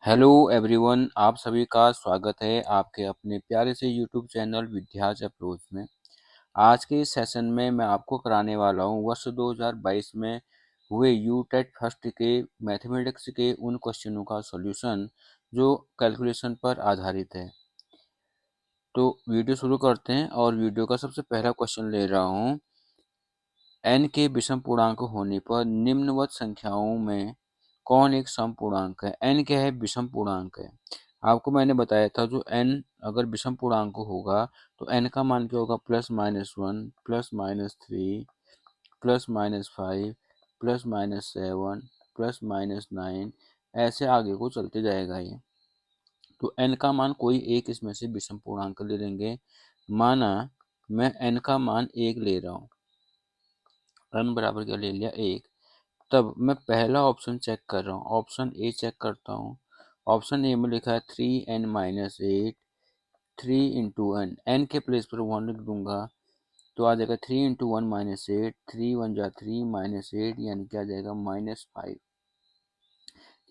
Hello everyone, आप सभी का स्वागत है आपके अपने प्यारे से यूट्यूब चैनल विद्याज अप्रोच में। आज के इस सेशन में मैं आपको कराने वाला हूँ वर्ष 2022 में हुए यूटेट फर्स्ट के मैथमेटिक्स के उन क्वेश्चनों का सॉल्यूशन जो कैलकुलेशन पर आधारित है। तो वीडियो शुरू करते हैं और वीडियो का सबसे पहला क्वेश्चन ले रहा हूँ। n के विषम पूर्णांक होने पर निम्नवत संख्याओं में कौन एक सम पूर्णांक है। n क्या है? विषम पूर्णांक है। आपको मैंने बताया था जो n अगर विषम पूर्णांक होगा तो n का मान क्या होगा? +-1, +-3, +-5, +-7, +-9, ऐसे आगे को चलते जाएगा ये। तो n का मान कोई एक इसमें से विषम पूर्णांक ले लेंगे। माना मैं n का मान 1 ले रहा हूँ, n बराबर क्या ले लिया? 1। तब मैं पहला ऑप्शन चेक कर रहा हूँ, ऑप्शन ए चेक करता हूँ। ऑप्शन ए में लिखा है 3n-8, 3 इंटू एन, एन के प्लेस पर 1 लिख दूंगा तो आ जाएगा 3 इंटू 1-8, 3 1 जा 3 -8 यानी क्या आ जाएगा? -5।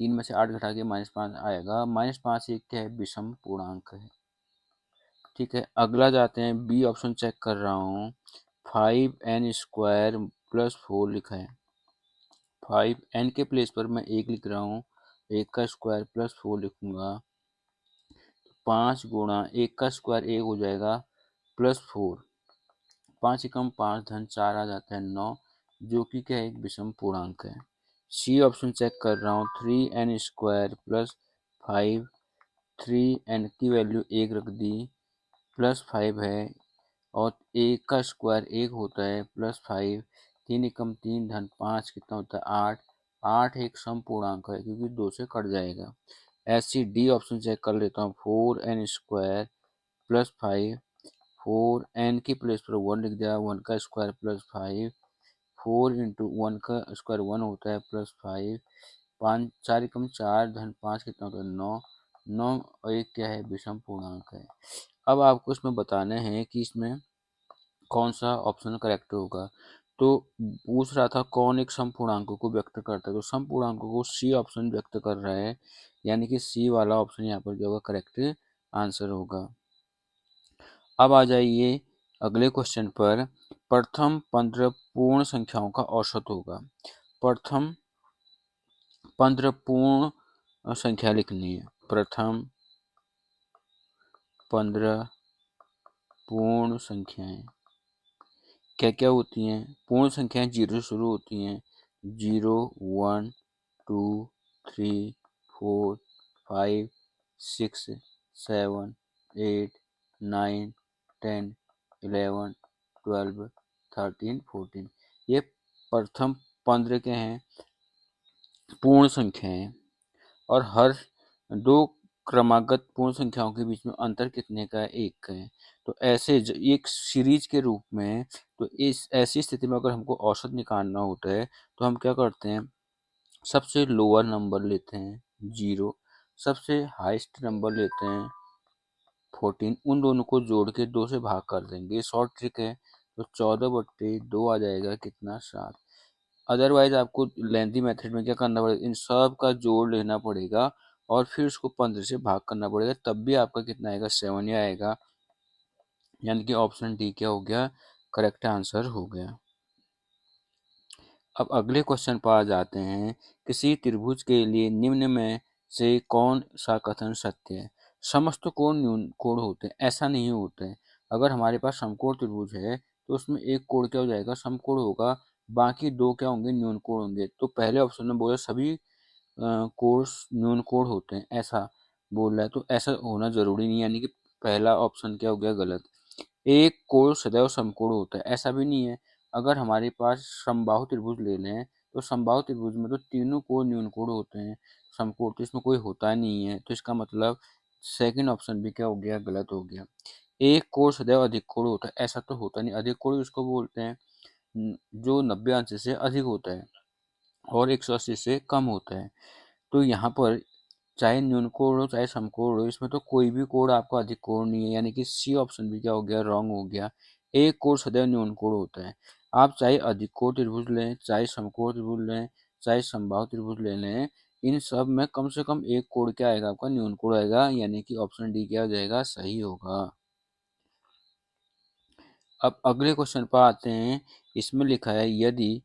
3 में से 8 घटा के -5 आएगा। -5 एक क्या है? विषम पूर्णांक है। ठीक है, अगला जाते हैं, बी ऑप्शन चेक कर रहा हूँ। 5n² + 4 लिखा है। 5 n के प्लेस पर मैं 1 लिख रहा हूँ, 1 का स्क्वायर प्लस 4 लिखूंगा। 5 गुणा 1 का स्क्वायर 1 हो जाएगा +4, 5 एकम 5 धन 4 आ जाता है 9, जो कि क्या है? एक विषम पूर्णांक है। सी ऑप्शन चेक कर रहा हूँ। 3n² + 5, 3n की वैल्यू 1 रख दी, +5 है और 1 का स्क्वायर 1 होता है +5, 3 एकम 3 धन 5 कितना होता है? 8। 8 एक सम पूर्णांक है क्योंकि 2 से कट जाएगा। ऐसी डी ऑप्शन चेक कर लेता हूँ। 4n² + 5, 4n की प्लेस पर 1 लिख दिया, 1 का स्क्वायर +5, 4 इंटू 1 का स्क्वायर 1 होता है +5, 5 4 एकम 4 धन 5 कितना होता है? 9। 9 और एक क्या है? विषम पूर्णांक है। अब आपको इसमें बताना है कि इसमें कौन सा ऑप्शन करेक्ट होगा। तो पूछ रहा था कौन एक सम पूर्णांकों को व्यक्त करता है, तो सम पूर्णांकों को सी ऑप्शन व्यक्त कर रहा है, यानी कि सी वाला ऑप्शन यहाँ पर जो होगा करेक्ट आंसर होगा। अब आ जाइए अगले क्वेश्चन पर। प्रथम 15 पूर्ण संख्याओं का औसत होगा। प्रथम 15 पूर्ण संख्या लिखनी है। प्रथम 15 पूर्ण संख्याएं क्या क्या होती हैं? पूर्ण संख्याएं 0 से शुरू होती हैं। 0, 1, 2, 3, 4, 5, 6, 7, 8, 9, 10, 11, 12, 13, 14। ये प्रथम 15 के हैं पूर्ण संख्याएं। और हर दो क्रमागत पूर्ण संख्याओं के बीच में अंतर कितने का है? 1 का है। तो ऐसे एक सीरीज के रूप में, तो इस ऐसी स्थिति में अगर हमको औसत निकालना होता है तो हम क्या करते हैं? सबसे लोअर नंबर लेते हैं 0, सबसे हाईएस्ट नंबर लेते हैं 14, उन दोनों को जोड़ के 2 से भाग कर देंगे। शॉर्ट ट्रिक है। तो 14/2 आ जाएगा कितना? 7। अदरवाइज आपको लेंथी मेथड में क्या करना पड़ेगा? इन सब का जोड़ लेना पड़ेगा और फिर उसको 15 से भाग करना पड़ेगा, तब भी आपका कितना आएगा? 7 ही आएगा। यानी कि ऑप्शन डी क्या हो गया? करेक्ट आंसर हो गया। अब अगले क्वेश्चन पर आ जाते हैं। किसी त्रिभुज के लिए निम्न में से कौन सा कथन सत्य है? समस्त कोण न्यून कोण होते हैं? ऐसा नहीं होता है। अगर हमारे पास समकोण त्रिभुज है तो उसमें एक कोण क्या हो जाएगा? समकोण होगा, बाकी दो क्या होंगे? न्यून कोण होंगे। तो पहले ऑप्शन में बोला सभी कोण न्यून कोण होते हैं, ऐसा बोल रहा है, तो ऐसा होना जरूरी नहीं है, यानी कि पहला ऑप्शन क्या हो गया? गलत। एक कोण सदैव समकोण होता है, ऐसा भी नहीं है। अगर हमारे पास समबाहु त्रिभुज ले लें तो समबाहु त्रिभुज में तो तीनों कोण न्यून कोण होते हैं, समकोण तो इसमें कोई होता नहीं है। तो इसका मतलब सेकंड ऑप्शन भी क्या हो गया? गलत हो गया। एक कोण सदैव अधिक कोण होता है, ऐसा तो होता नहीं। अधिक कोण उसको बोलते हैं जो 90 अंश से अधिक होता है और 180 से कम होता है। तो यहाँ पर चाहे न्यून कोण हो चाहे समकोण हो, इसमें तो कोई भी कोण आपका अधिक कोण नहीं है, यानी कि सी ऑप्शन भी क्या हो गया? रॉन्ग हो गया। एक कोण सदैव न्यून कोण होता है। आप चाहे अधिक कोण त्रिभुज लें, चाहे समकोण त्रिभुज लें, चाहे समबाहु त्रिभुज ले लें, इन सब में कम से कम एक कोड क्या आएगा आपका, न्यून कोड आएगा, यानी कि ऑप्शन डी क्या हो जाएगा, सही होगा। अब अगले क्वेश्चन पर आते हैं। इसमें लिखा है यदि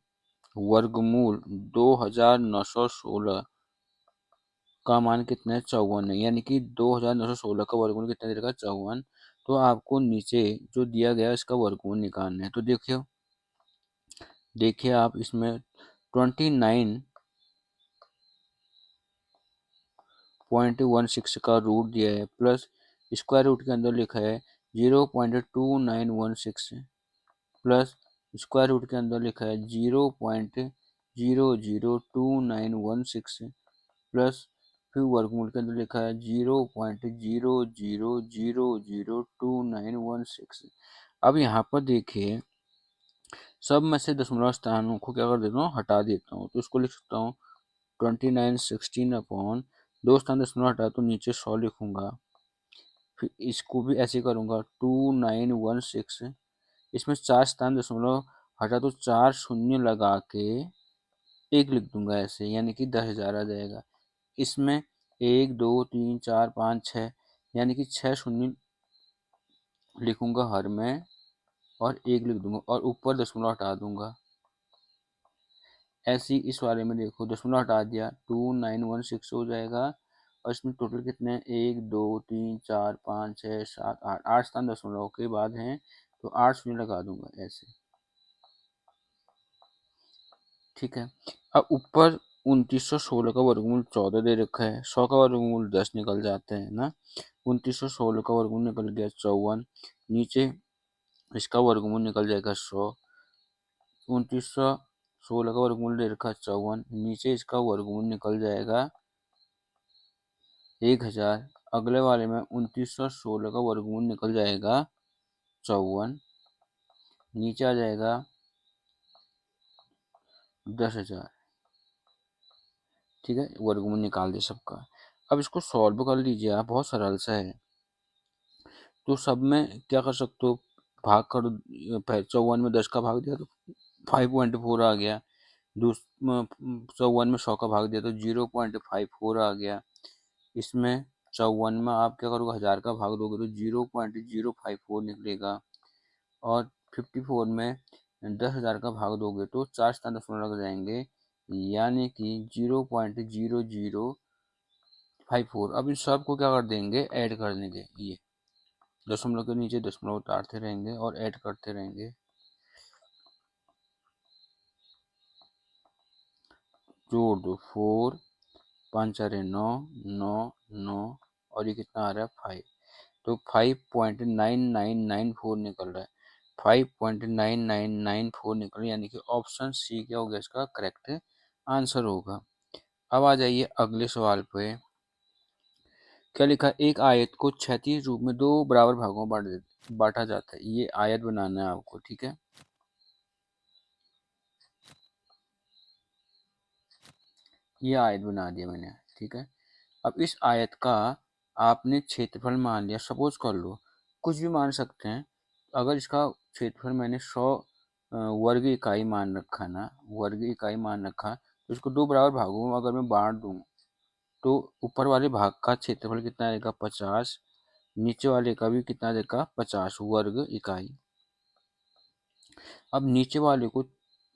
वर्गमूल 2916 का मान कितना है, 54 है, यानी कि 2916 का वर्गमूल कितना दे रखा है, 54। तो आपको नीचे जो दिया गया है इसका वर्गमूल निकालना है। तो देखिए आप इसमें 29.16 का रूट दिया है, प्लस स्क्वायर रूट के अंदर लिखा है 0.2916, प्लस स्क्वायर रूट के अंदर लिखा है 0.002916, प्लस फिर वर्गमूल के अंदर लिखा है 0.00002916। अब यहाँ पर देखिए सब में से दशमलव स्थानों को क्या कर देता हूँ, हटा देता हूँ। तो इसको लिख सकता हूँ 2916 अपॉन, दो स्थान दशमलव हटा तो नीचे 100 लिखूंगा। फिर इसको भी ऐसे करूंगा 2916, इसमें 4 स्थान दशमलव हटा तो 4 शून्य लगा के 1 लिख दूंगा ऐसे, यानी कि 10,000 आ जाएगा। इसमें 1 2 3 4 5 6, यानी कि 6 शून्य लिखूंगा हर में और 1 लिख दूंगा और ऊपर दशमलव हटा दूंगा। ऐसे ही इस वाले में देखो दशमलव हटा दिया 2916 हो जाएगा, और इसमें टोटल कितने हैं, 1 2 3 4 5 6 7 8, 8 स्थान दशमलव के बाद हैं, तो 8 शून्य लगा दूंगा ऐसे। ठीक है। अब ऊपर 2916 का वर्गमूल 14 दे रखा है, 100 का वर्गमूल 10 निकल जाते हैं ना। 2916 का वर्गमूल निकल गया 54, नीचे इसका वर्गमूल निकल जाएगा 100। 2916 का वर्गमूल दे रखा है 54, नीचे इसका वर्गमूल निकल जाएगा 1000। अगले वाले में 2916 का वर्गमूल निकल जाएगा 54, नीचे आ जाएगा 10,000। ठीक है, वर्गमूल निकाल दे सबका। अब इसको सॉल्व कर लीजिए आप, बहुत सरल सा है। तो सब में क्या कर सकते हो, भाग कर 54 में 10 का भाग दिया तो 5.4 आ गया। 54 में 100 का भाग दिया तो 0.54 आ गया। इसमें 54 में आप क्या करोगे, 1000 का भाग दोगे तो 0.054 निकलेगा। और 54 में 10,000 का भाग दोगे तो 4 स्थान दशमलव लग जाएंगे, यानी कि 0.0054। अब इन सब को क्या कर देंगे, ऐड कर देंगे। ये दशमलव के नीचे दशमलव उतारते रहेंगे और ऐड करते रहेंगे। जोड़ दो 4 5 4 9 9 9, और ये कितना आ रहा है 5, तो 5.9994 निकल रहा है। 5.9994 निकल रहा है, यानी कि ऑप्शन सी क्या होगा इसका करेक्ट आंसर होगा। अब आ जाइए अगले सवाल पे। क्या लिखा है, एक आयत को क्षैतिज रूप में 2 बराबर भागों में बांटा जाता है। ये आयत बनाना है आपको। ठीक है, ये आयत बना दिया मैंने। ठीक है, अब इस आयत का आपने क्षेत्रफल मान लिया, सपोज कर लो, कुछ भी मान सकते हैं। अगर इसका क्षेत्रफल मैंने 100 वर्ग इकाई मान रखा ना, वर्ग इकाई मान रखा, तो इसको 2 बराबर भागों में अगर मैं बांट दूं तो ऊपर वाले भाग का क्षेत्रफल कितना आएगा, 50, नीचे वाले का भी कितना आएगा, 50 वर्ग इकाई। अब नीचे वाले को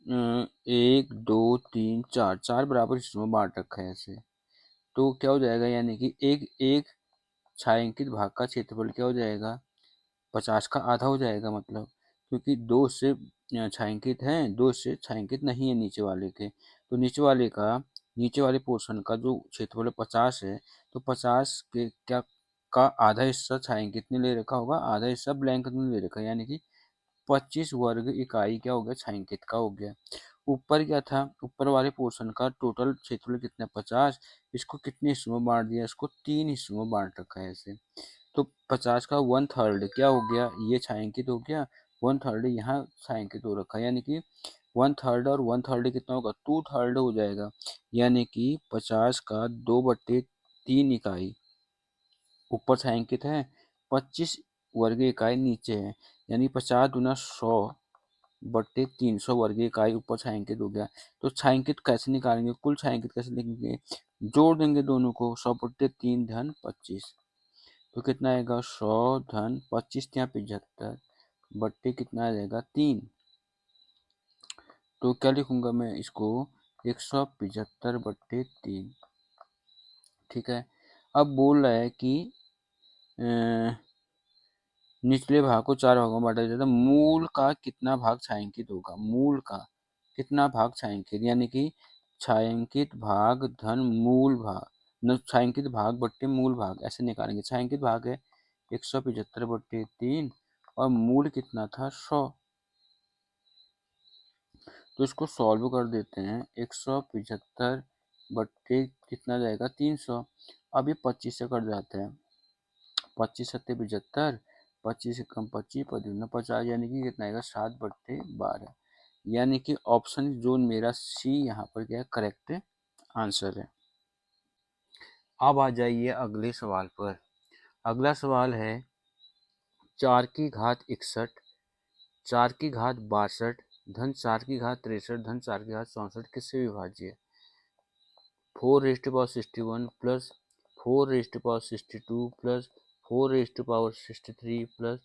1 2 3 4 4 बराबर हिस्सों में बांट रखा है ऐसे, तो क्या हो जाएगा, यानी कि एक एक छायांकित भाग का क्षेत्रफल क्या हो जाएगा, 50 का आधा हो जाएगा। मतलब क्योंकि 2 से छायांकित हैं, 2 से छायांकित नहीं है नीचे वाले के, तो नीचे वाले पोर्शन का जो क्षेत्रफल 50 है, तो 50 के क्या का आधा हिस्सा छायांकित ने ले रखा होगा, आधा हिस्सा ब्लैंक ने ले रखा है, यानी कि 25 वर्ग इकाई क्या हो गया, छायांकित का हो गया। ऊपर क्या था, ऊपर वाले पोर्शन का टोटल क्षेत्रफल कितना, 50, इसको कितने हिस्सों में बांट दिया, इसको 3 हिस्सों में बांट रखा है ऐसे। तो 50 का 1/3 क्या हो गया, ये छायांकित हो गया, 1/3 यहाँ छायांकित हो रखा है, यानी कि 1/3 और 1/3 कितना होगा, 2/3 हो जाएगा। यानी कि 50 का 2/3 इकाई ऊपर छायांकित है, 25 वर्ग इकाई नीचे है, यानी 50 दूना 100 बट्टे 300 वर्ग इकाई ऊपर छायांकित हो गया। तो छायांकित कैसे निकालेंगे, कुल छायांकित कैसे लिखेंगे, जोड़ देंगे दोनों को, 100 बट्टे 3 धन 25। तो कितना आएगा 100 धन 25 या 75 बट्टे कितना आ जाएगा 3। तो क्या लिखूंगा मैं इसको 175 बट्टे 3। ठीक है। अब बोल रहा है कि निचले भाग को 4 भागों में बांटा जाता है, मूल का कितना भाग छायांकित होगा, मूल का कितना भाग छायांकित, यानी कि छायांकित भाग धन मूल भाग न छायांकित भाग बट्टे मूल भाग, ऐसे निकालेंगे। छायांकित भाग है 175 बट्टे 3 और मूल कितना था 100। तो इसको सॉल्व कर देते हैं। 175 बट्टे कितना जाएगा 300। अब ये 25 से कट जाते हैं, 25 सत्ते 75, 25 से कम 25, 25 50, यानी कि कितना आएगा 7 बट्टे 12। यानी कि ऑप्शन जो मेरा सी यहाँ पर क्या करेक्ट आंसर है। अब आ जाइए अगले सवाल पर। अगला सवाल है 4 की घात 61, 4 की घात 62 धन 4 की घात 63 धन 4 की घात 64 किससे विभाज्य है। 4 प्लस 4 प्लस 4 प्लस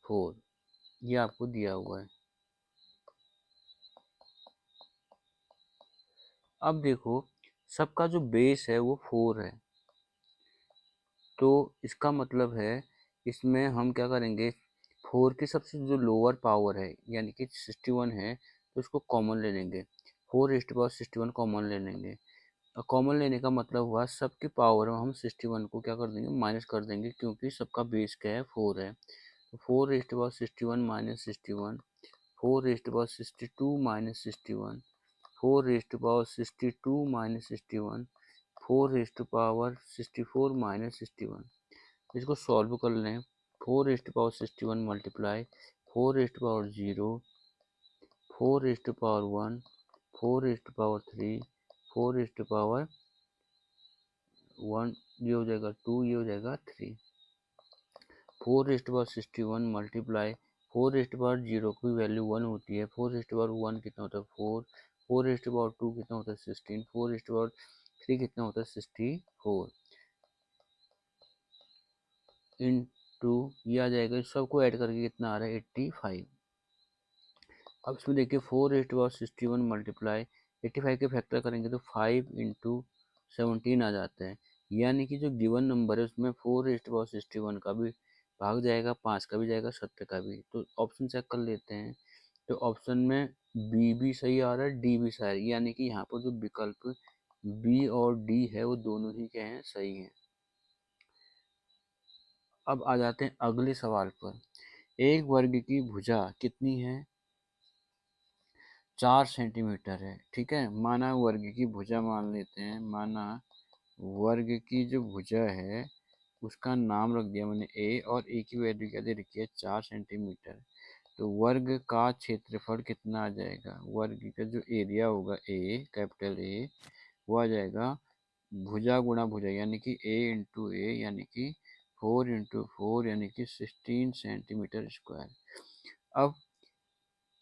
4 ये आपको दिया हुआ है। अब देखो सबका जो बेस है वो 4 है, तो इसका मतलब है इसमें हम क्या करेंगे, 4 की सबसे जो लोअर पावर है यानी कि 61 है, तो उसको कॉमन ले लेंगे। 4 कॉमन ले लेंगे। और कॉमन लेने का मतलब हुआ सबकी पावर में हम 61 को क्या कर देंगे, माइनस कर देंगे, क्योंकि सबका बेस क्या है 4 है। तो 4 माइनस 61, 4 माइनस 61, 4 4 माइनस 61। इसको सॉल्व कर लें। 4 मल्टीप्लाई 4 4 4 3 4 1, ये हो जाएगा 2, ये हो जाएगा 3। 4 मल्टीप्लाई 4 की वैल्यू 1 होती है, 4 कितना होता है 4, 4 कितना होता है 16, 4 कितना होता है 64 इंटू ये आ जाएगा, सबको ऐड करके कितना आ रहा है 85। अब इसमें देखिए 4 मल्टीप्लाई 85 के फैक्टर करेंगे तो 5 इंटू 17 आ जाता है, यानी कि जो गिवन नंबर है उसमें 4 का भी भाग जाएगा, 5 का भी जाएगा, 70 का भी। तो ऑप्शन चेक कर लेते हैं। तो ऑप्शन में बी भी सही आ रहा है, डी भी सही आ रहा है, यानी कि यहाँ पर जो विकल्प बी और डी है वो दोनों ही क्या हैं, सही हैं। अब आ जाते हैं अगले सवाल पर। एक वर्ग की भुजा कितनी है, 4 सेंटीमीटर है। ठीक है, माना वर्ग की भुजा मान लेते हैं, माना वर्ग की जो भुजा है उसका नाम रख दिया मैंने ए, और ए की वैल्यू क्या दे रखी है 4 सेंटीमीटर। तो वर्ग का क्षेत्रफल कितना आ जाएगा, वर्ग का जो एरिया होगा ए, कैपिटल ए, वो आ जाएगा भुजा गुणा भुजा, यानी कि ए इंटू ए, यानी कि 4 इंटू 4, यानी कि 16 सेंटीमीटर स्क्वायर। अब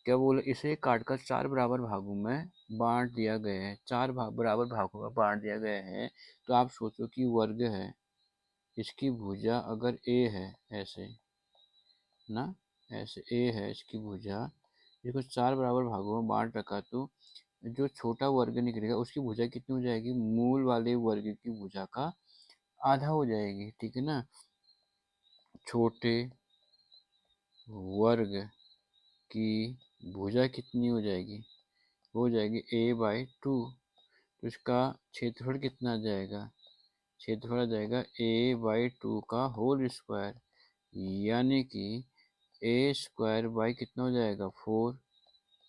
क्या बोले, इसे काट कर 4 बराबर भागों में बांट दिया गया है, 4 बराबर भागों में बांट दिया गया है। तो आप सोचो कि वर्ग है, इसकी भुजा अगर ए है, ऐसे ना, ऐसे ए है इसकी भुजा, इसको 4 बराबर भागों में बांट रखा, तो जो छोटा वर्ग निकलेगा उसकी भुजा कितनी हो जाएगी, मूल वाले वर्ग की भुजा का आधा हो जाएगी। ठीक है ना, छोटे वर्ग की भुजा कितनी हो जाएगी, हो जाएगी a/2। तो इसका क्षेत्रफल कितना आ जाएगा, क्षेत्रफल आ जाएगा a/2 का होल स्क्वायर, यानी कि ए स्क्वायर बाई कितना हो जाएगा 4,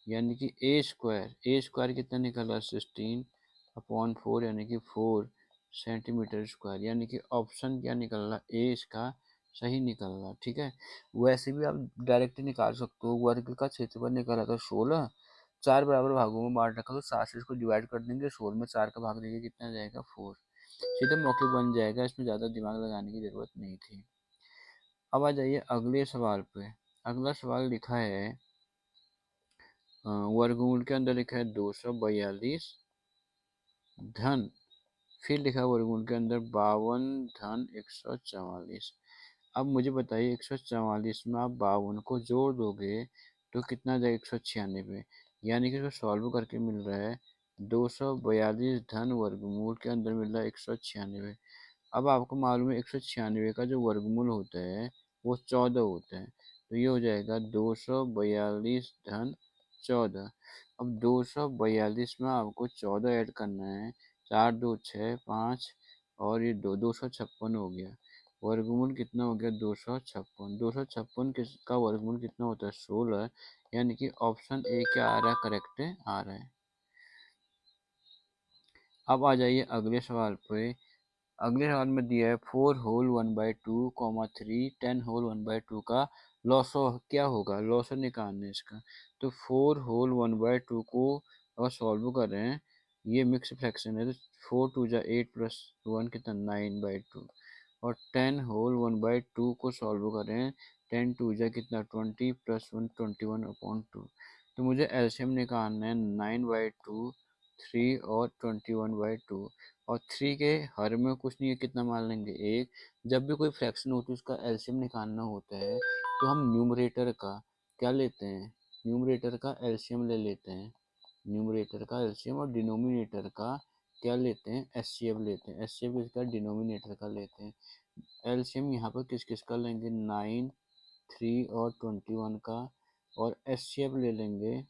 यानी कि ए स्क्वायर कितना निकला 16/4, यानी कि 4 सेंटीमीटर स्क्वायर, यानी कि ऑप्शन क्या निकल रहा ए इसका सही निकल रहा। ठीक है, वैसे भी आप डायरेक्ट निकाल सकते हो, वर्ग का क्षेत्रफल निकाला था 16, 4 बराबर भागों में बांट रखा, तो 7 से इसको डिवाइड कर देंगे, 16 में 4 का भाग देंगे, कितना जाएगा 4, सीधे मौके बन जाएगा, इसमें ज़्यादा दिमाग लगाने की ज़रूरत नहीं थी। अब आ जाइए अगले सवाल पे। अगला सवाल लिखा है वर्गमूल के अंदर लिखा है 242 धन, फिर लिखा है वर्गमूल के अंदर 52 धन 144। अब मुझे बताइए 144 में आप 52 को जोड़ दोगे तो कितना आ जाएगा 196, यानी कि इसको सॉल्व करके मिल रहा है 242 धन वर्गमूल के अंदर मिल रहा है 196। अब आपको मालूम है 196 का जो वर्गमूल होता है वो 14 होता है, तो ये हो जाएगा 242 धन 14। अब 242 में आपको 14 ऐड करना है, 4 2 6 5 और ये 256 हो गया। वर्गमूल कितना हो गया 256। 256 का वर्गमूल कितना होता है 16, यानी कि ऑप्शन ए क्या आ रहा है, करेक्ट आ रहा है। अब आ जाइए अगले सवाल पे। अगले सवाल में दिया है 4 होल 1/2 3 10 होल 1/2 का लॉसो क्या होगा, लॉसो निकालना है इसका। तो 4 होल 1/2 को अगर सॉल्व कर रहे हैं, ये मिक्स फ्रैक्शन है, तो 4 2 जा 8 प्लस 1 कितना 9/2। और 10 होल 1/2 को सॉल्व कर रहे हैं, 10 2 जा कितना 20 प्लस 1 21/2। तो मुझे एलसीएम निकालना है 9/2 3 और 21/2। और 3 के हर में कुछ नहीं है, कितना मान लेंगे 1। जब भी कोई फ्रैक्शन होती है उसका एलसीएम निकालना होता है तो हम न्यूमरेटर का क्या लेते हैं, न्यूमरेटर का एलसीएम ले लेते हैं। न्यूमरेटर का एलसीएम और डिनोमिनेटर का क्या लेते हैं, एचसीएफ लेते हैं। एचसीएफ किसका, डिनोमिनेटर का लेते हैं। एलसीएम यहाँ पर किस किस का लेंगे 9 3 और 21 का, और एचसीएफ ले लेंगे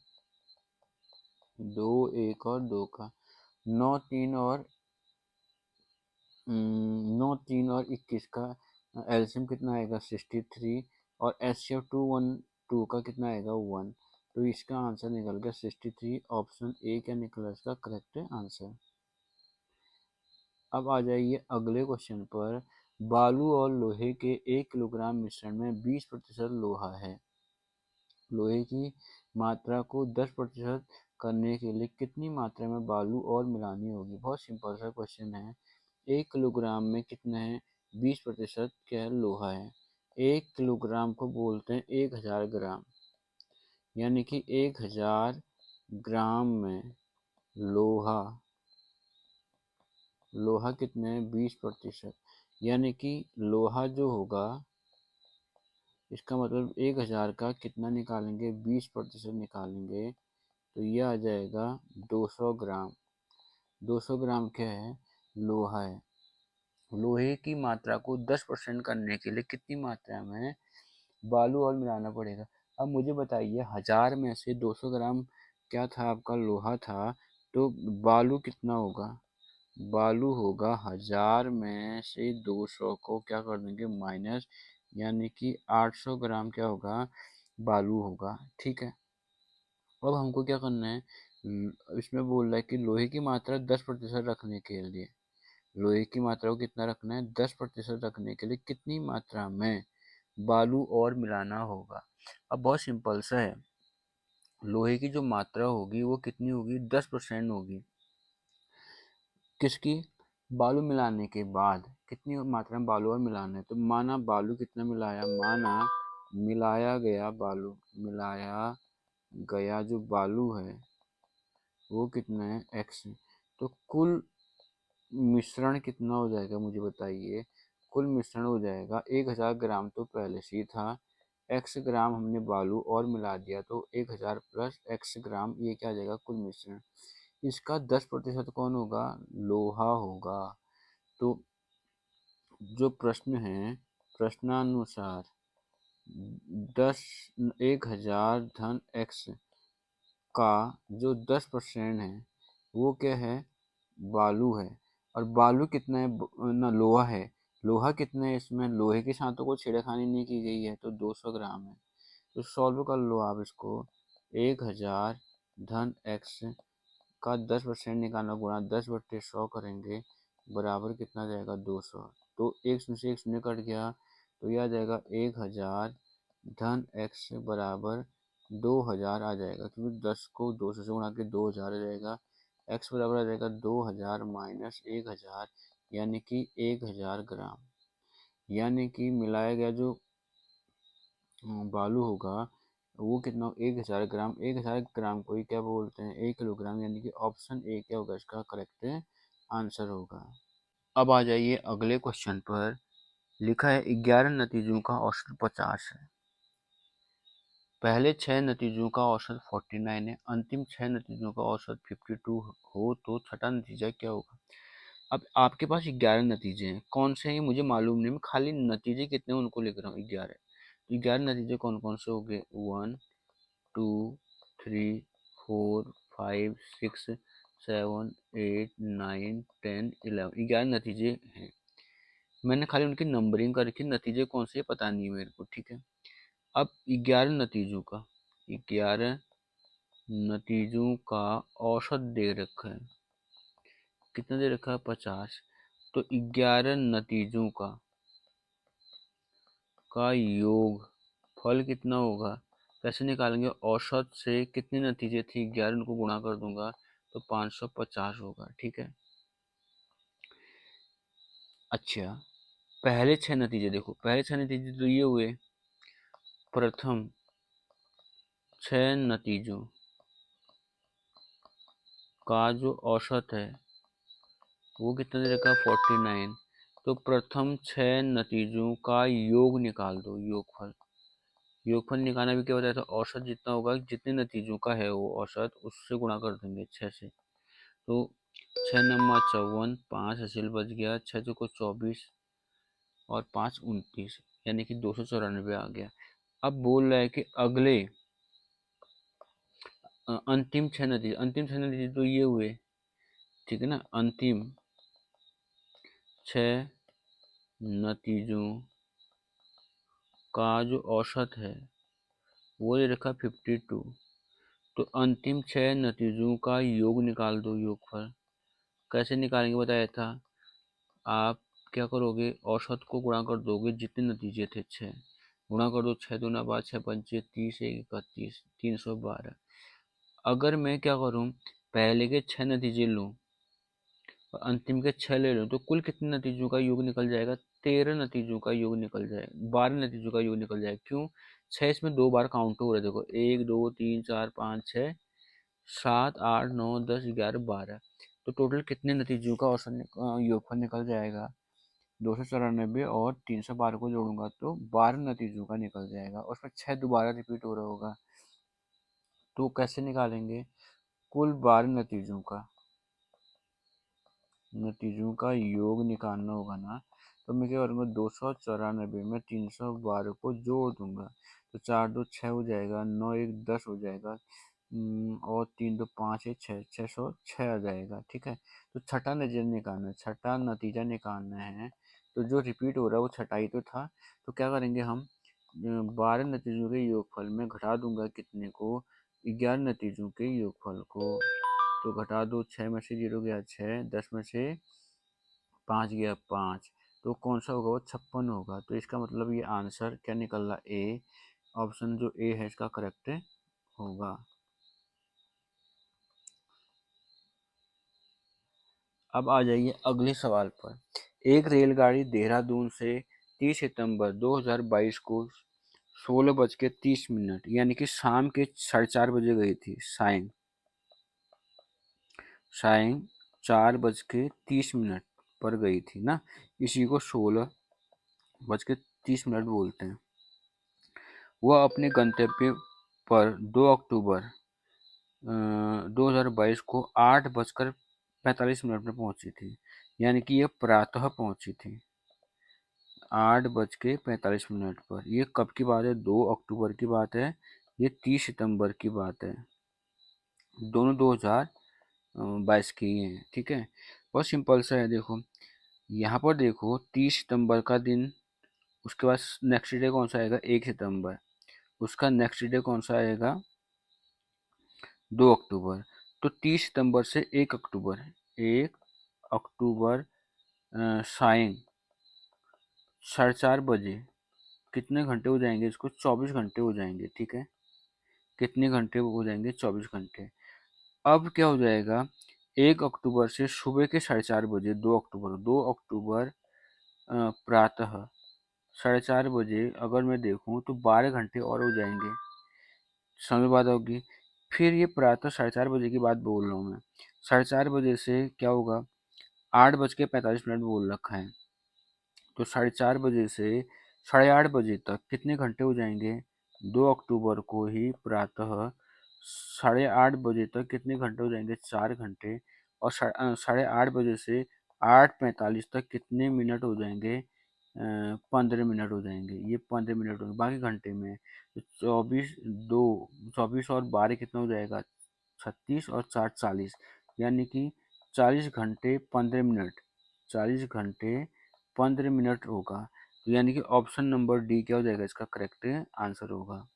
2 1 और 2 का। 9 3 और 21 का एलसीएम कितना आएगा 63, और एचसीएफ 2 1 2 का कितना आएगा 1। तो इसका आंसर निकल गया 63। ऑप्शन ए क्या निकला इसका करेक्ट आंसर। अब आ जाइए अगले क्वेश्चन पर। बालू और लोहे के 1 किलोग्राम मिश्रण में 20% लोहा है। लोहे की मात्रा को 10% करने के लिए कितनी मात्रा में बालू और मिलानी होगी। बहुत सिंपल सा क्वेश्चन है। 1 किलोग्राम में कितना है 20% क्या है, लोहा है। 1 किलोग्राम को बोलते हैं 1000 ग्राम, यानी कि 1000 ग्राम में लोहा, लोहा कितने है 20%, यानी कि लोहा जो होगा इसका मतलब 1000 का कितना निकालेंगे 20% निकालेंगे, तो ये आ जाएगा 200 ग्राम। 200 ग्राम क्या है, लोहा है। लोहे की मात्रा को 10% करने के लिए कितनी मात्रा में बालू और मिलाना पड़ेगा। अब मुझे बताइए 1000 में से 200 ग्राम क्या था, आपका लोहा था, तो बालू कितना होगा। बालू होगा 1000 में से 200 को क्या कर देंगे माइनस, यानी कि 800 ग्राम क्या होगा बालू होगा। ठीक है, अब हमको क्या करना है, इसमें बोल रहा है कि लोहे की मात्रा 10% रखने के लिए, लोहे की मात्रा को कितना रखना है 10% रखने के लिए कितनी मात्रा में बालू और मिलाना होगा। अब बहुत सिंपल सा है, लोहे की जो मात्रा होगी वो कितनी होगी 10% होगी, किसकी, बालू मिलाने के बाद कितनी मात्रा में बालू और मिलाना है। तो माना बालू कितना मिलाया, माना मिलाया गया बालू, मिलाया गया जो बालू है वो कितना है x। तो कुल मिश्रण कितना हो जाएगा मुझे बताइए। कुल मिश्रण हो जाएगा 1000 ग्राम, तो पहले से ही था, x ग्राम हमने बालू और मिला दिया, तो 1000 प्लस x ग्राम, ये क्या आ जाएगा कुल मिश्रण। इसका 10% कौन होगा, लोहा होगा। तो जो प्रश्न है, प्रश्नानुसार 1000 धन x का जो 10% है वो क्या है, बालू है। और बालू कितना है ना, लोहा है। लोहा कितना है इसमें, लोहे के साथ तो कोई छेड़खानी नहीं की गई है, तो 200 ग्राम है। तो सॉल्व कर लो आप इसको। 1000 धन x का 10% निकालना, गुणा 10/100 करेंगे, बराबर कितना जाएगा 200। तो एक शून्य से एक शून्य कट गया, तो यह आ जाएगा 1000 धन x बराबर 2000 आ जाएगा, क्योंकि 10 को 200 से गुणा के 2000 आ जाएगा। x बराबर आ जाएगा 2000 माइनस 1000, यानी कि 1000 ग्राम। यानी कि मिलाया गया जो बालू होगा वो कितना 1000 ग्राम। 1000 ग्राम को ही क्या बोलते हैं 1 किलोग्राम, यानी कि ऑप्शन ए क्या होगा इसका करेक्ट आंसर होगा। अब आ जाइए अगले क्वेश्चन पर। लिखा है 11 नतीजों का औसत 50 है। पहले 6 नतीजों का औसत 49 है, अंतिम 6 नतीजों का औसत 52 हो तो छठा नतीजा क्या होगा। अब आपके पास 11 नतीजे हैं, कौन से हैं मुझे मालूम नहीं, मैं खाली नतीजे कितने हैं उनको लिख रहा हूँ 11। 11 नतीजे कौन कौन से हो गए 1 2 3 4 5 6 7 8 9 10 11 11 नतीजे हैं। मैंने खाली उनकी नंबरिंग कर रखी, नतीजे कौन से पता नहीं मेरे को, ठीक है। अब 11 नतीजों का 11 नतीजों का औसत दे रखा है, कितना दे रखा है 50। तो 11 नतीजों का योग फल कितना होगा, कैसे निकालेंगे, औसत से कितने नतीजे थे 11 उनको गुणा कर दूंगा तो 550 होगा, ठीक है। अच्छा पहले 6 नतीजे देखो, पहले 6 नतीजे तो ये हुए, प्रथम 6 नतीजों का जो औसत है वो कितना दे रखा है 49। तो प्रथम 6 नतीजों का योग निकाल दो, योगफल। योगफल निकालना भी क्या होता है, तो औसत जितना होगा जितने नतीजों का है वो औसत उससे गुणा कर देंगे 6 से। तो 6 नम्मा 54, 5 हासिल बच गया, 6 चौको 24 और 5 29, यानी कि 294 आ गया। अब बोल रहा है कि अगले अंतिम छह नतीजे तो ये हुए, ठीक है ना। अंतिम 6 नतीजों का जो औसत है वो ये रखा 52। तो अंतिम 6 नतीजों का योग निकाल दो, योगफल। कैसे निकालेंगे बताया था, आप क्या करोगे औसत को गुणा कर दोगे जितने नतीजे थे 6, गुणा कर दो 6 दूना 12 6 पंचे 30 1 31 312। अगर मैं क्या करूं पहले के 6 नतीजे लूं और अंतिम के 6 ले लूं तो कुल कितने नतीजों का योग निकल जाएगा, 13 नतीजों का योग निकल जाएगा, 12 नतीजों का योग निकल जाएगा। क्यों 6 इसमें 2 बार काउंट हो रहा है, देखो 1 2 3 4 5 6 7 8 9 10 11 12। तो टोटल कितने नतीजों का औसत योगफल निकल जाएगा 294, और 312 को जोड़ूंगा तो 12 नतीजों का निकल जाएगा, और उसमें 6 दोबारा रिपीट हो रहा होगा। तो कैसे निकालेंगे, कुल 12 नतीजों का योग निकालना होगा ना। तो मैं क्या करूँगा 294 में 312 को जोड़ दूंगा, तो 4 2 6 हो जाएगा, 9 1 10 हो जाएगा, और 3 2 5 1 6 606 आ जाएगा, ठीक है। तो छठा नतीजा निकालना है, छठा नतीजा निकालना है। तो जो रिपीट हो रहा है वो छठा ही तो था। तो क्या करेंगे हम 12 नतीजों के योगफल में घटा दूंगा कितने को, 11 नतीजों के योगफल को। तो घटा दो, 6 में से 0 गया 6, 10 में से 5 गया 5, तो कौन सा होगा वो 56 होगा। तो इसका मतलब ये आंसर क्या निकल रहा, ए। ऑप्शन जो ए है इसका करेक्ट होगा। अब आ जाइए अगले सवाल पर। एक रेलगाड़ी देहरादून से 30 सितंबर 2022 को 16:30 यानी कि शाम के 4:30 बजे गई थी, सायं सायं 4:30 पर गई थी ना, इसी को 16:30 बोलते हैं। वह अपने गंतव्य पर 2 अक्टूबर 2022 को 8:45 में पहुंची थी, यानी कि यह प्रातः पहुंची थी 8:45 पर। ये कब की बात है, 2 अक्टूबर की बात है, ये 30 सितंबर की बात है, दोनों 2022 की हैं, ठीक है। बहुत सिंपल सा है, देखो यहाँ पर देखो 30 सितंबर का दिन, उसके बाद नेक्स्ट डे कौन सा आएगा 1 सितंबर, उसका नेक्स्ट डे कौन सा आएगा 2 अक्टूबर। तो 30 सितंबर से 1 अक्टूबर, 1 अक्टूबर सायं 4:30 कितने घंटे हो जाएंगे, इसको 24 घंटे हो जाएंगे, ठीक है। कितने घंटे हो जाएंगे 24 घंटे। अब क्या हो जाएगा 1 अक्टूबर से सुबह के 4:30 बजे, 2 अक्टूबर प्रातः 4:30 बजे अगर मैं देखूं तो 12 घंटे और हो जाएंगे, समय बाद होगी। फिर ये प्रातः 4:30 बजे की बात बोल रहा हूँ मैं। 4:30 बजे से क्या होगा, 8:45 बोल रखा है, तो 4:30 बजे से 8:30 बजे तक कितने घंटे हो जाएंगे। 2 अक्टूबर को ही प्रातः 8:30 बजे तक कितने घंटे हो जाएंगे, 4 घंटे। और 8:30 बजे से 8:45 तक कितने मिनट हो जाएंगे, 15 मिनट हो जाएंगे। ये 15 मिनट होंगे बाकी घंटे में। तो 24 और 12 कितना हो जाएगा, 36 और 4 40, यानी कि 40 घंटे 15 मिनट, 40 घंटे 15 मिनट होगा। तो यानी कि ऑप्शन नंबर डी क्या हो जाएगा, इसका करेक्ट आंसर होगा।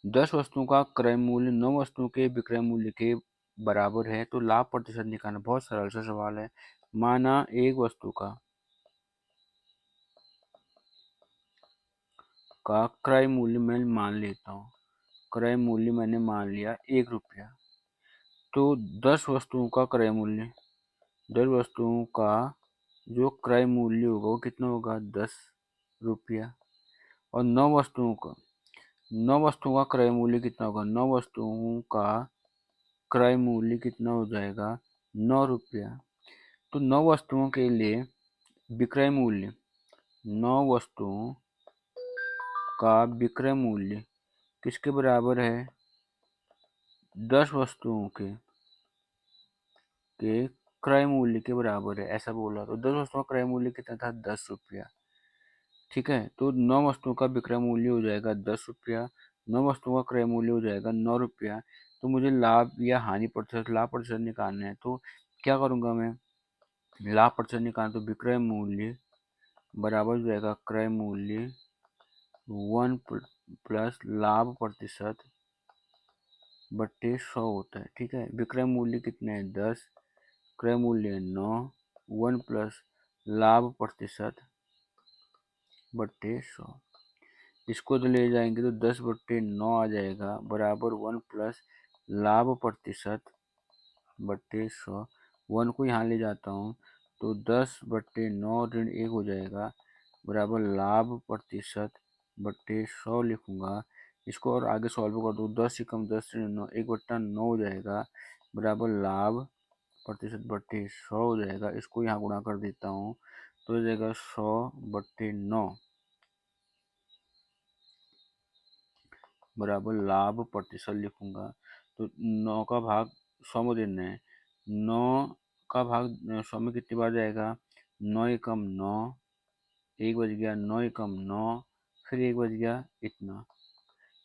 10 वस्तुओं का क्रय मूल्य 9 वस्तुओं के विक्रय मूल्य के बराबर है, तो लाभ प्रतिशत निकालना। बहुत सरल सा सवाल है। माना एक वस्तु का क्रय मूल्य मैं मान लेता हूँ, क्रय मूल्य मैंने मान लिया 1 रुपया। तो 10 वस्तुओं का क्रय मूल्य, 10 वस्तुओं का जो क्रय मूल्य होगा वो कितना होगा, 10 रुपया। और 9 वस्तुओं का क्रय मूल्य कितना होगा, 9 वस्तुओं का क्रय मूल्य कितना हो जाएगा, 9 रुपया। तो 9 वस्तुओं के लिए विक्रय मूल्य, 9 वस्तुओं का विक्रय मूल्य किसके बराबर है, 10 वस्तुओं के क्रय मूल्य के बराबर है, ऐसा बोला। तो 10 वस्तुओं का क्रय मूल्य कितना था, 10 रुपया। ठीक है, तो 9 वस्तुओं का विक्रय मूल्य हो जाएगा 10 रुपया, 9 वस्तुओं का क्रय मूल्य हो जाएगा 9 रुपया। तो मुझे लाभ या हानि प्रतिशत, लाभ प्रतिशत निकालना है। तो क्या करूंगा मैं, लाभ प्रतिशत निकालना, तो विक्रय मूल्य बराबर हो जाएगा क्रय मूल्य 1 प्लस लाभ प्रतिशत बट्टे 100 होता है। ठीक है, विक्रय मूल्य कितने हैं, 10, क्रय मूल्य 9, 1 प्लस लाभ प्रतिशत बट्टे 100। इसको तो ले जाएंगे तो 10/9 आ जाएगा, बराबर 1 प्लस लाभ प्रतिशत बट्टे 100। 1 को यहाँ ले जाता हूँ तो 10/9 ऋण 1 हो जाएगा, बराबर लाभ प्रतिशत बट्टे 100 लिखूंगा। इसको और आगे सॉल्व कर दो, 10 से कम 10 ऋण 9, 1/9 हो जाएगा, बराबर लाभ प्रतिशत बट्टे 100 हो जाएगा। इसको यहाँ गुणा कर देता हूँ तो हो जाएगा 100/9 बराबर लाभ प्रतिशत लिखूंगा। तो 9 का भाग 100 में देना है, 9 का भाग 100 में कितनी बार जाएगा, 9 एकम 9, 1 बज गया, 9 एकम 9, फिर 1 बज गया इतना।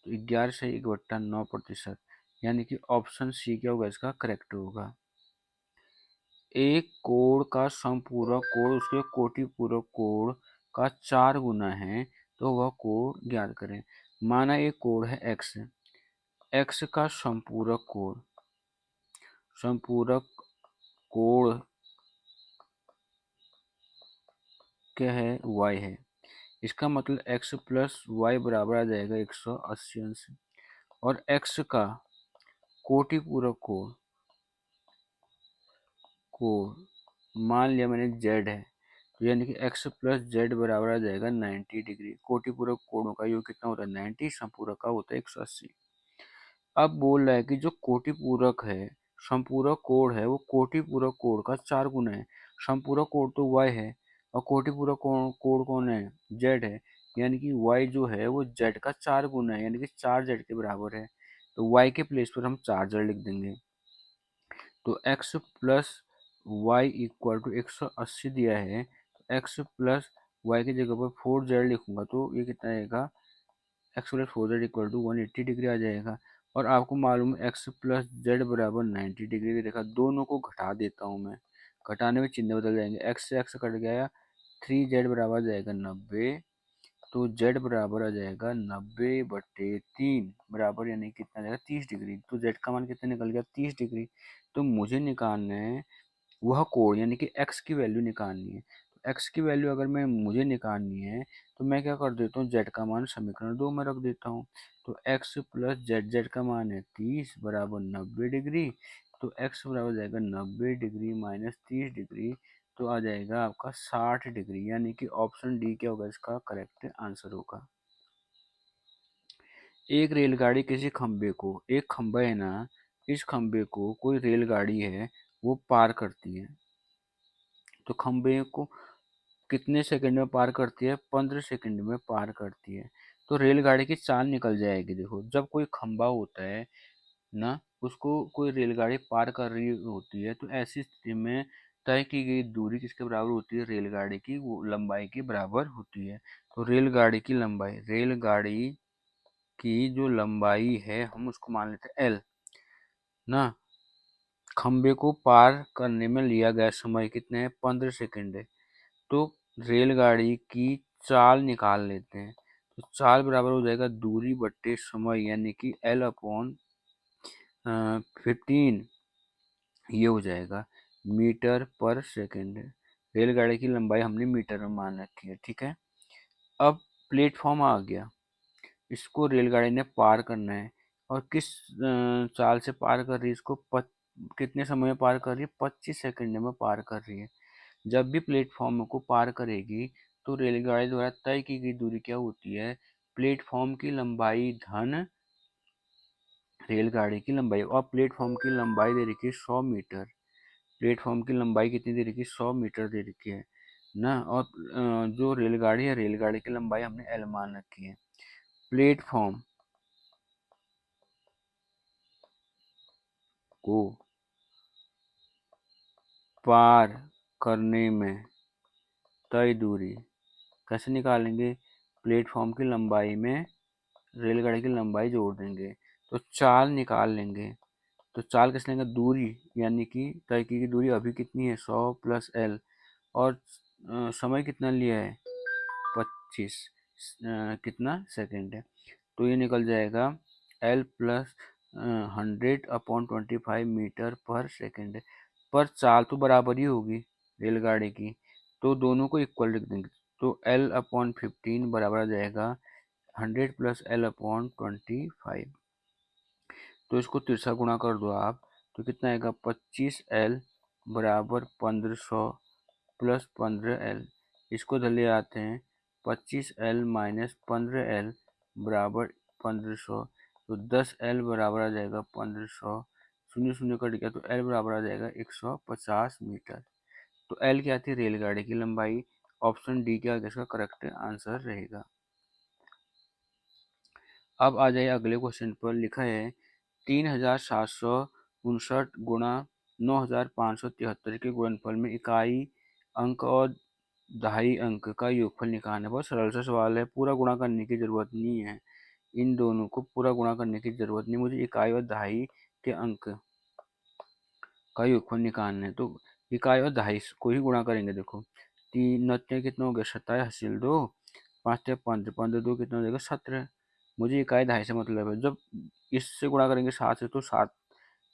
तो 11 से 1/9%, यानी कि ऑप्शन सी क्या होगा, इसका करेक्ट होगा। एक कोण का समपूरक कोण उसके कोटि पूरक कोण का 4 गुना है, तो वह कोण ज्ञात करें। माना एक कोण है एक्स, एक्स का संपूरक कोण क्या है, y है। इसका मतलब x प्लस वाई बराबर आ जाएगा 180 अंश। और x का कोटि पूरक कोण मान लिया मैंने z है, तो यानी कि x प्लस जेड बराबर आ जाएगा 90 डिग्री। कोटि पूरक कोणों का योग कितना होता है, 90, संपूरक का होता है 180। अब बोल रहा है कि जो कोटि पूरक है, संपूरक कोण है, वो कोटि पूरक कोण का 4 गुना है। संपूरक कोण तो y है और कोटि पूरक कोण कौन है, z है, यानी कि y जो है वो z का 4 गुना है, यानी कि 4z के बराबर है। तो y के प्लेस पर हम 4z लिख देंगे। तो x plus Y equal to 180 दिया है, तो x प्लस वाई की जगह पर 4z लिखूंगा, तो ये कितना आएगा, x plus 4z equal to 180 degree आ जाएगा। और आपको मालूम है एक्स प्लस जेड बराबर 90 डिग्री की रेखा, दोनों को घटा देता हूँ मैं, घटाने में चिन्ह बदल जाएंगे, एक्स से एक्स कट गया, 3z बराबर आ जाएगा 90, तो z बराबर आ जाएगा 90/3 बराबर, यानी कितना आ जाएगा 30 डिग्री। तो z का मान कितना निकल गया, 30 डिग्री। तो मुझे निकालना है वह कोण, यानी कि x की वैल्यू निकालनी है। तो x की वैल्यू अगर मैं मुझे निकालनी है तो मैं क्या कर देता हूँ, z का मान समीकरण 2 में रख देता हूँ। तो x प्लस z का मान है 30 बराबर 90 डिग्री, तो x बराबर जाएगा 90 डिग्री माइनस 30 डिग्री, तो आ जाएगा आपका 60 डिग्री, यानी कि ऑप्शन डी क्या होगा इसका करेक्ट आंसर होगा। एक रेलगाड़ी किसी खंबे को, एक खंबा है ना, इस खंबे को कोई रेलगाड़ी है वो पार करती है, तो खंबे को कितने सेकंड में पार करती है? 15 सेकंड में पार करती है। तो रेलगाड़ी की चाल निकल जाएगी। देखो, जब कोई खंबा होता है ना, उसको कोई रेलगाड़ी पार कर रही होती है, तो ऐसी स्थिति में तय की गई दूरी किसके बराबर होती है? रेलगाड़ी की वो लंबाई के बराबर होती है। तो रेलगाड़ी की जो लंबाई है हम उसको मान लेते हैं एल ना। खंबे को पार करने में लिया गया समय कितने हैं? 15 सेकंड है। तो रेलगाड़ी की चाल निकाल लेते हैं, तो चाल बराबर हो जाएगा दूरी बट्टे समय, यानी कि एल अपॉन 15, ये हो जाएगा मीटर पर सेकंड। रेलगाड़ी की लंबाई हमने मीटर में मान रखी है, ठीक है। अब प्लेटफॉर्म आ गया, इसको रेलगाड़ी ने पार करना है, और किस चाल से पार कर रही है इसको? कितने समय में पार कर रही है? 25 सेकंड में पार कर रही है। जब भी प्लेटफॉर्म को पार करेगी तो रेलगाड़ी द्वारा तय की गई दूरी क्या होती है? प्लेटफॉर्म की लंबाई धन रेलगाड़ी की लंबाई। और प्लेटफॉर्म की लंबाई दे रखी है 100 मीटर। प्लेटफॉर्म की लंबाई कितनी दे रखी है? 100 मीटर दे रखी है ना। और जो रेलगाड़ी है, रेलगाड़ी की लंबाई हमने एल मान रखी है। प्लेटफॉर्म को पार करने में तय दूरी कैसे निकालेंगे? प्लेटफॉर्म की लंबाई में रेलगाड़ी की लंबाई जोड़ देंगे तो चाल निकाल लेंगे। तो चाल कैसे लेंगे? दूरी, यानी कि तय की गई दूरी अभी कितनी है? 100 प्लस एल। और समय कितना लिया है? 25 कितना सेकंड है। तो ये निकल जाएगा एल प्लस 100/25 मीटर पर सेकंड। पर चाल तो बराबर ही होगी रेलगाड़ी की, तो दोनों को इक्वल लिख देंगे। तो L/15 बराबर आ जाएगा 100 प्लस L/25। तो इसको तिरछा गुणा कर दो आप, तो कितना आएगा? 25L बराबर 1500 प्लस 15L। इसको इधर ले आते हैं, 25L माइनस 15L बराबर 1500। तो 10L बराबर आ जाएगा 1500, शून्य शून्य कट गया, तो L बराबर आ जाएगा 150 मीटर। तो L क्या थी? रेलगाड़ी की लंबाई। ऑप्शन डी क्या इसका करेक्ट आंसर रहेगा। अब आ जाए अगले क्वेश्चन पर। लिखा है 3759 गुणा 9573 के गुणनफल में इकाई अंक और दहाई अंक का योगफल निकालना। बहुत सरल सा सवाल है, पूरा गुणा करने की जरूरत नहीं है। इन दोनों को पूरा गुणा करने की जरूरत नहीं, मुझे इकाई और दहाई के अंक का योगफल निकालना है। तो इकाई और दहाई को ही गुणा करेंगे। देखो, 3 कितना हो गया? 27 हासिल 2, 5 15, 15 2 कितना हो जाएगा? 17। मुझे इकाई दहाई से मतलब है। जब इससे गुणा करेंगे 7 से, तो 7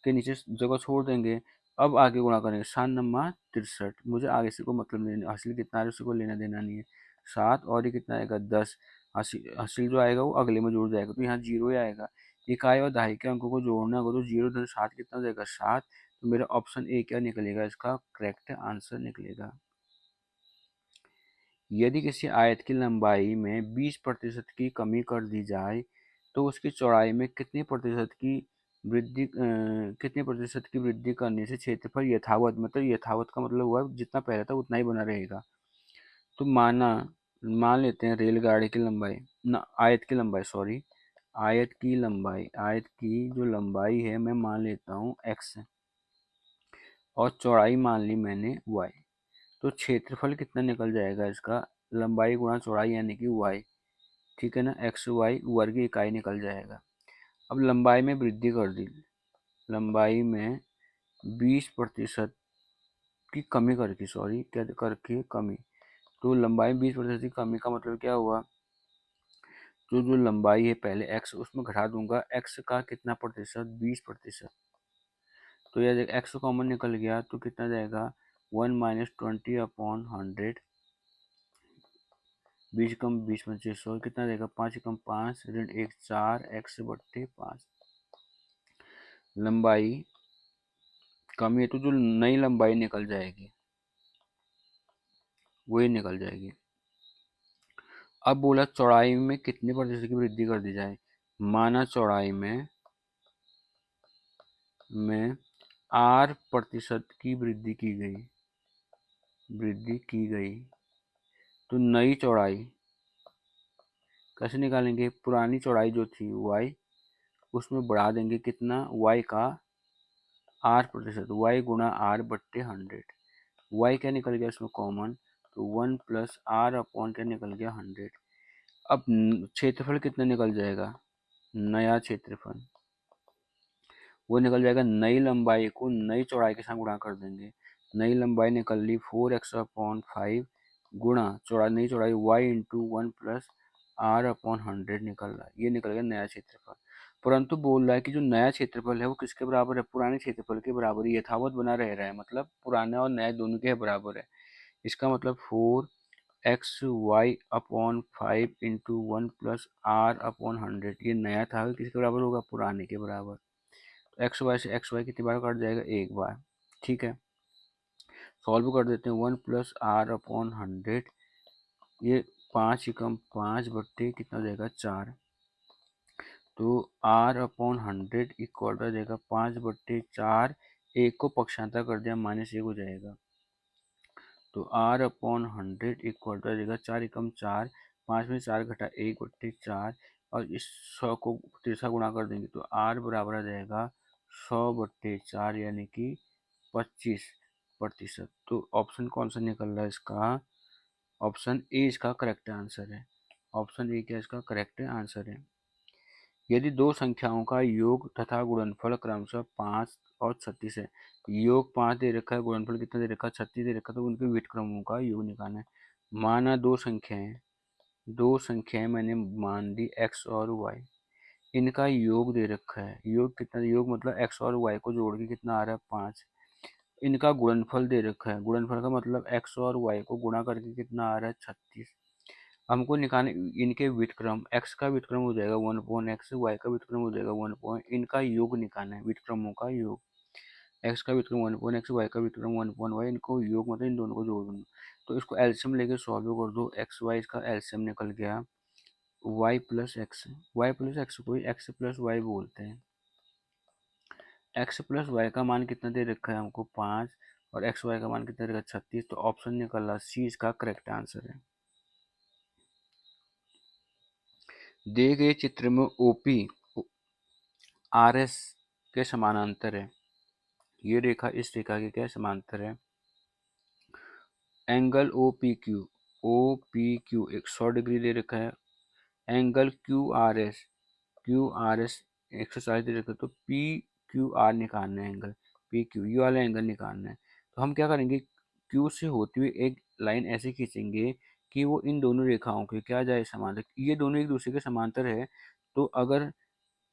के नीचे जगह छोड़ देंगे। अब आगे गुणा करेंगे, 7×9 63। मुझे आगे से कोई मतलब नहीं, हासिल कितना है उसको लेना देना नहीं है। 7 और ये कितना आएगा? 10। हासिल जो आएगा वो अगले में जुड़ जाएगा, तो यहाँ 0 ही आएगा। इकाई और दहाई के अंकों को जोड़ना होगा, तो 0 × 7 कितना हो जाएगा? 7। तो मेरा ऑप्शन ए क्या निकलेगा? इसका करेक्ट आंसर निकलेगा। यदि किसी आयत की लंबाई में 20% की कमी कर दी जाए तो उसकी चौड़ाई में कितने प्रतिशत की वृद्धि करने से क्षेत्रफल यथावत, मतलब यथावत का मतलब हुआ जितना पहले था उतना ही बना रहेगा। तो मान लेते हैं रेलगाड़ी की लंबाई ना, आयत की लंबाई, सॉरी, आयत की जो लंबाई है मैं मान लेता हूँ x, और चौड़ाई मान ली मैंने y। तो क्षेत्रफल कितना निकल जाएगा इसका? लंबाई गुणा चौड़ाई, यानी कि y, ठीक है ना। एक्स वाई वर्ग इकाई निकल जाएगा। अब लंबाई में वृद्धि कर दी, लंबाई में 20% की कमी करके, सॉरी क्या करके कमी, तो लंबाई में 20% की कमी का मतलब क्या हुआ? जो लंबाई है पहले x, उसमें घटा दूंगा x का कितना प्रतिशत? 20%। तो यह x कॉमन निकल गया, तो कितना जाएगा? 1 - 20/100। 20 कम 20 × 25 कितना देगा? 5 कम 5 ऋण 1 4 x/5। लंबाई कम है तो जो नई लंबाई निकल जाएगी, वही निकल जाएगी। अब बोला चौड़ाई में कितने प्रतिशत की वृद्धि कर दी जाए। माना चौड़ाई में 8% की वृद्धि की गई तो नई चौड़ाई कैसे निकालेंगे। पुरानी चौड़ाई जो थी y, उसमें बढ़ा देंगे कितना, y का 8%, y गुणा r बट्टे 100। y क्या निकल गया इसमें कॉमन, तो 1 प्लस r अपॉन क्या निकल गया 100। अब क्षेत्रफल कितना निकल जाएगा, नया क्षेत्रफल वो निकल जाएगा, नई लंबाई को नई चौड़ाई के साथ गुणा कर देंगे। नई लंबाई निकल ली 4x अपॉन 5 गुणा नई चौड़ाई y into 1 plus r upon 100 निकल रहा है। ये निकल गया नया क्षेत्रफल। परंतु बोल रहा है कि जो नया क्षेत्रफल है वो किसके बराबर है, पुराने क्षेत्रफल के बराबर ही यथावत बना रह रहा है, मतलब पुराने और नए दोनों के बराबर है। इसका मतलब 4xy upon 5 into 1 plus r upon 100 ये नया था, किसके बराबर होगा, पुराने के बराबर। एक्स वाई से एक्स वाई कितनी बार कट जाएगा, एक बार। ठीक है, सॉल्व कर देते हैं। 1 प्लस r अपॉन 100, ये 5 एकम 5 बट्टे कितना हो जाएगा 4, तो r अपॉन 100 इक्वल हो जाएगा 5 बट्टे 4, एक को पक्षांतर कर दिया -1 हो जाएगा, तो r अपॉन 100 इक्वल हो जाएगा 4 एकम 4, 5 में 4 घटा 1 बट्टे 4, और इस 100 को तिरछा गुणा कर देंगे तो r बराबर आ जाएगा 100 बट्टे 4 यानी कि 25%। तो ऑप्शन कौन सा निकल रहा है इसका, ऑप्शन ए इसका करेक्ट आंसर है। ऑप्शन ए क्या इसका करेक्ट आंसर है। यदि दो संख्याओं का योग तथा गुणनफल क्रमशः 5 और 36 है, योग 5 दे रखा है, गुणनफल कितना दे रखा है 36 दे रखा है, तो उनके व्युत्क्रमों का योग निकालना है। माना दो संख्याएं मैंने मान दी x और y, इनका योग दे रखा है, योग कितना, योग मतलब x और y को जोड़ के कितना आ रहा है 5। इनका गुणनफल दे रखा है, गुणनफल का मतलब x और y को गुणा करके कितना आ रहा है 36। हमको निकालने इनके व्युत्क्रम, x का व्युत्क्रम हो जाएगा 1/x, y का व्युत्क्रम हो जाएगा 1, इनका योग निकालना है, व्युत्क्रमों का योग। x का व्युत्क्रम 1/x, y का व्युत्क्रम 1/y, इनको योग मतलब इन दोनों को जोड़ दूंगा। तो इसको एलसीएम लेके सॉल्व कर दो, एक्स वाई इसका एलसीएम निकल गया y plus X, Y plus X को x प्लस वाई बोलते हैं। x प्लस वाई का मान कितना दे रखा है हमको 5, और एक्स वाई का मान कितना दे रखा है 36, तो ऑप्शन निकल रहा सी इसका करेक्ट आंसर है। दिए गए चित्र में ओपी आर एस के समानांतर है, ये रेखा इस रेखा के क्या समांतर है। Angle O P Q 100 degree दे रखा है, एंगल क्यू आर एस 140 दे रखा है, तो पी क्यू आर निकालना है, एंगल पी क्यू यू वाला एंगल निकालना है। तो हम क्या करेंगे, क्यू से होती हुई एक लाइन ऐसे खींचेंगे कि वो इन दोनों रेखाओं के क्या जाए समांतर, ये दोनों एक दूसरे के समांतर है। तो अगर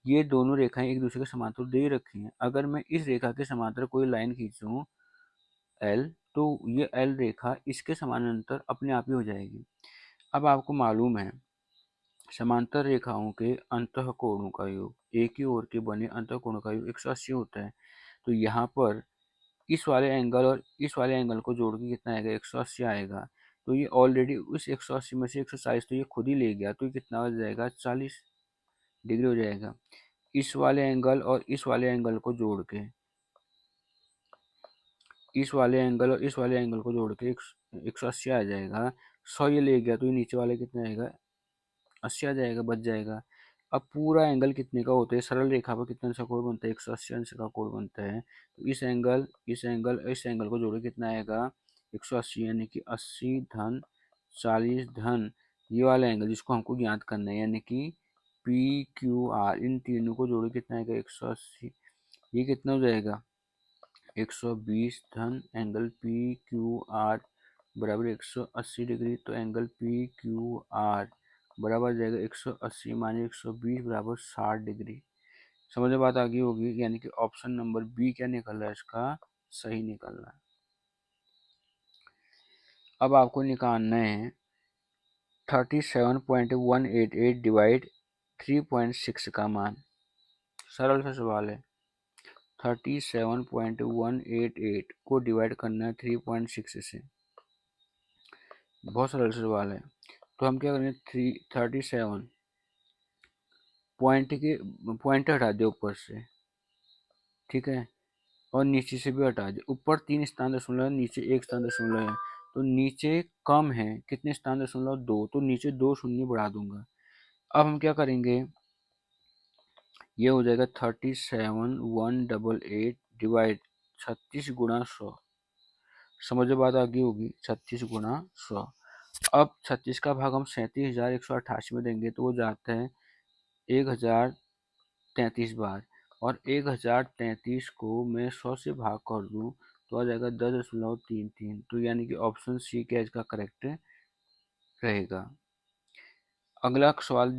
ये दोनों रेखाएं एक दूसरे के समांतर दे रखी हैं, अगर मैं इस रेखा के समांतर कोई लाइन खींचूं एल, तो ये एल रेखा इसके समानांतर अपने आप ही हो जाएगी। अब आपको मालूम है समांतर रेखाओं के अंतःकोणों का योग, एक ही ओर के बने अंतःकोणों का योग 180 होता है। तो यहाँ पर इस वाले एंगल और इस वाले एंगल को जोड़ के कितना आएगा 180 आएगा। तो ये ऑलरेडी उस 180 में से 140 तो ये खुद ही ले गया, तो ये कितना हो जाएगा 40 डिग्री हो जाएगा। इस वाले एंगल और इस वाले एंगल को जोड़ के, इस वाले एंगल और इस वाले एंगल को जोड़ के 180 आ जाएगा। 100 ये ले गया तो ये नीचे वाले कितना आएगा 80 आ जाएगा, बच जाएगा। अब पूरा एंगल कितने का होता है, सरल रेखा पर कितने अंश का कोण बनता है 180 अंश का कोण बनता है। तो इस एंगल को जोड़े कितना आएगा 180, यानी कि 80 धन 40 धन ये वाला एंगल जिसको हमको ज्ञात करना है, यानी कि पी क्यू आर, इन तीनों को जोड़े कितना आएगा 180, ये कितना हो जाएगा 120 धन एंगल पी क्यू आर बराबर 180 डिग्री। तो एंगल पी क्यू आर बराबर आ जाएगा 180 माइनस 120 बराबर 60 डिग्री। समझ में बात आ गई होगी, यानी कि ऑप्शन नंबर बी क्या निकल रहा है इसका सही निकल रहा है। अब आपको निकालना है 37.188 डिवाइड 3.6 का मान। सरल सा सवाल है, 37.188 को डिवाइड करना है 3.6 से। बहुत सरल सवाल है। तो हम क्या करेंगे, 37 पॉइंट हटा दे ऊपर से, ठीक है, और नीचे से भी हटा दे। ऊपर 3 स्थान दशमलव है, नीचे 1 स्थान दशमलव है, तो नीचे कम है कितने स्थान दशमलव 2, तो नीचे 2 शून्य बढ़ा दूंगा। अब हम क्या करेंगे, ये हो जाएगा 37,188 डिवाइड 36 गुणा 100। समझो बात आगे होगी, 36 गुणा 100। अब 36 का भाग हम 37,188 में देंगे तो वो जाता है 1033 बार, और 1033 को मैं 100 से भाग कर दूं तो आ जाएगा 10.33। तो यानी कि ऑप्शन सी क्या इसका करेक्ट रहेगा। अगला सवाल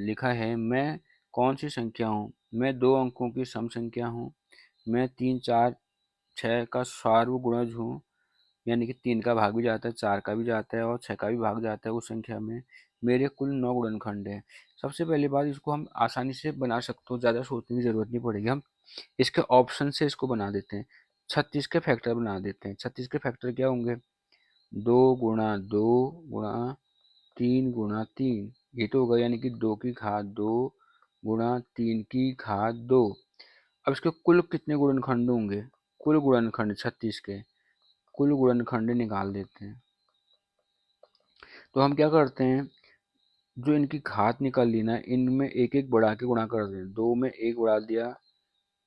लिखा है, मैं कौन सी संख्या हूँ, मैं 2 अंकों की सम संख्या हूँ, मैं 3, 4, 6 का सार्वगुणज हूँ, यानी कि 3 का भाग भी जाता है, 4 का भी जाता है और 6 का भी भाग जाता है उस संख्या में, मेरे कुल 9 गुणनखंड है। सबसे पहली बात, इसको हम आसानी से बना सकते हो, ज़्यादा सोचने की ज़रूरत नहीं पड़ेगी। हम इसके ऑप्शन से इसको बना देते हैं, 36 के फैक्टर बना देते हैं। 36 के फैक्टर क्या होंगे, 2 गुणा 2 गुणा 3 गुणा 3, ये तो होगा, यानी कि 2 की घात 2 गुणा 3 की घात 2। अब इसके कुल कितने गुणनखंड होंगे, कुल गुणनखंड 36 के कुल गुणनखंड निकाल देते हैं। तो हम क्या करते हैं, जो इनकी घात निकाल ली ना, इनमें एक एक बढ़ा के गुणा कर दें। 2 में 1 बढ़ा दिया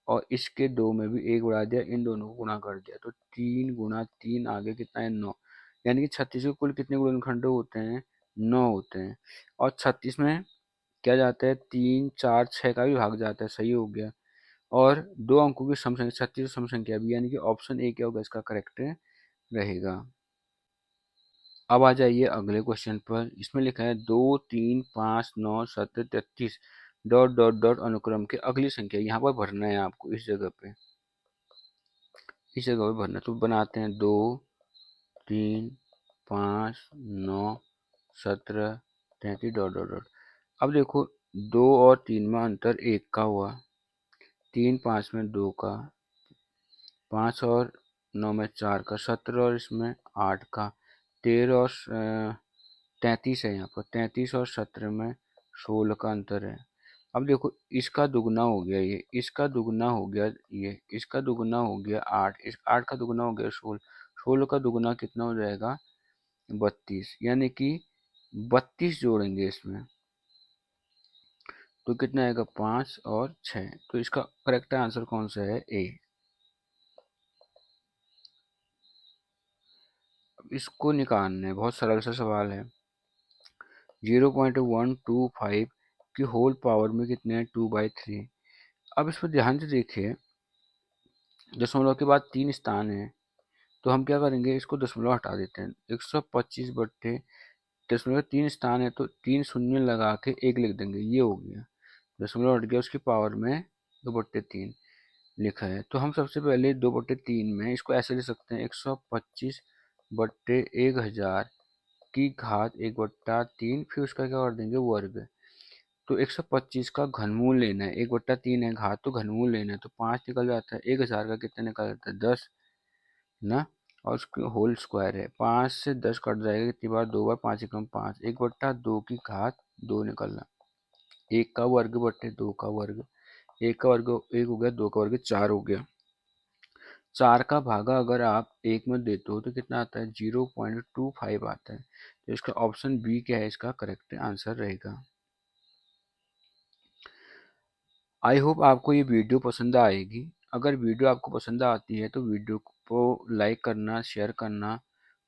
और इसके 2 में भी 1 बढ़ा दिया, इन दोनों को गुणा कर दिया, तो 3 गुणा 3 आगे कितना है, 9। यानी कि 36 के कुल कितने गुणनखंड होते हैं, 9 होते हैं। और 36 में क्या जाता है, 3, 4, 6 का भी भाग जाता है, सही हो गया। और 2 अंकों की सम संख्या 36 सम संख्या भी, यानी कि ऑप्शन ए क्या होगा इसका करेक्ट रहेगा। अब आ जाइए अगले क्वेश्चन पर। इसमें लिखा है 2, 3, 5, 9, 17, 33 डॉट डॉट डॉट अनुक्रम के अगली संख्या। यहाँ पर भरना है आपको, इस जगह पे भरना। तो बनाते हैं 2, 3, 5, 9, 17, 33 डॉट डॉट डॉट। अब देखो, 2 और 3 में अंतर 1 का हुआ, 3, 5 में 2 का, 5 और 9 में 4 का, 17 और इसमें 8 का, 13 और 33 है यहाँ पर, 33 और 17 में 16 का अंतर है। अब देखो, इसका दुगना हो गया ये, इसका दुगना हो गया ये, इसका दुगना हो गया 8, इस 8 का दुगना हो गया 16, 16 का दुगना कितना हो जाएगा, 32। यानी कि 32 जोड़ेंगे इसमें तो कितना आएगा, 5 और 6। तो इसका करेक्ट आंसर कौन सा है, ए। अब इसको निकालना है, बहुत सरल सा सवाल है। 0.125 की होल पावर में कितने हैं, 2/3। अब इस पर ध्यान से देखिए, दशमलव के बाद 3 स्थान है, तो हम क्या करेंगे, इसको दशमलव हटा देते हैं। 125 बट्टे दशमलव 3 स्थान है तो 3 शून्य लगा के 1 लिख देंगे, ये हो गया। दशमलव हट गया, उसकी पावर में 2/3 लिखा है। तो हम सबसे पहले 2/3 में इसको ऐसे लिख सकते हैं, 125 बट्टे 1000 की घात 1/3, फिर उसका क्या कर देंगे, वर्ग। तो 125 का घनमूल लेना है, 1/3 है घात, तो घनमूल लेना है, तो 5 निकल जाता है। 1000 का कितना निकल जाता है, 10 ना, और उसके होल स्क्वायर है, 5 से 10 कट जाएगा कितनी बार, 2 बार, 5 एकम 5, 1/2 की घात 2 निकलना, 1 का वर्ग बट्टे 2 का वर्ग, 1 का वर्ग 1 हो गया, 2 का वर्ग 4 हो गया। 4 का भागा अगर आप 1 में देते हो तो कितना आता है, 0.25 आता है। तो इसका ऑप्शन बी क्या है, इसका करेक्ट आंसर रहेगा। आई होप आपको ये वीडियो पसंद आएगी। अगर वीडियो आपको पसंद आती है तो वीडियो को लाइक करना, शेयर करना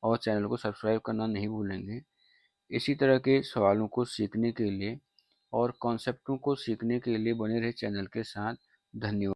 और चैनल को सब्सक्राइब करना नहीं भूलेंगे। इसी तरह के सवालों को सीखने के लिए और कॉन्सेप्टों को सीखने के लिए बने रहे चैनल के साथ। धन्यवाद।